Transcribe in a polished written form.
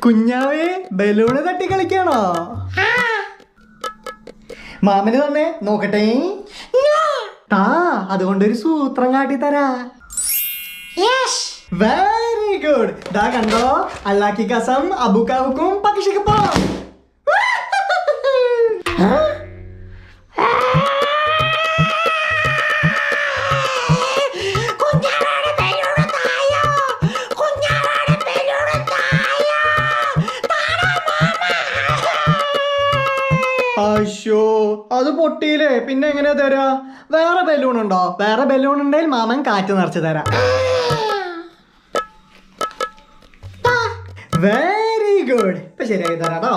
കുഞ്ഞാവേ balloon തട്ടി കളിക്കാണോ? മാമന് തന്നെ നോക്കട്ടെ. താ അതുകൊണ്ടൊരു സൂത്രം കാട്ടി തരാ. Very good. ദാ കണ്ടോ, അല്ലാക്കി കസം അബുക്കാ ഹുക്കും പക്ഷിക്ക് പോ. അയ്യോ, അത് പൊട്ടിയില്ലേ, പിന്നെ എങ്ങനെയാ തരാ? വേറെ ബലൂൺ ഉണ്ടോ? വേറെ ബലൂൺ ഉണ്ടെങ്കിൽ മാമൻ കാറ്റ് നിറച്ച് തരാം. Very good. ഇപ്പൊ ശരിയായി തരാട്ടോ.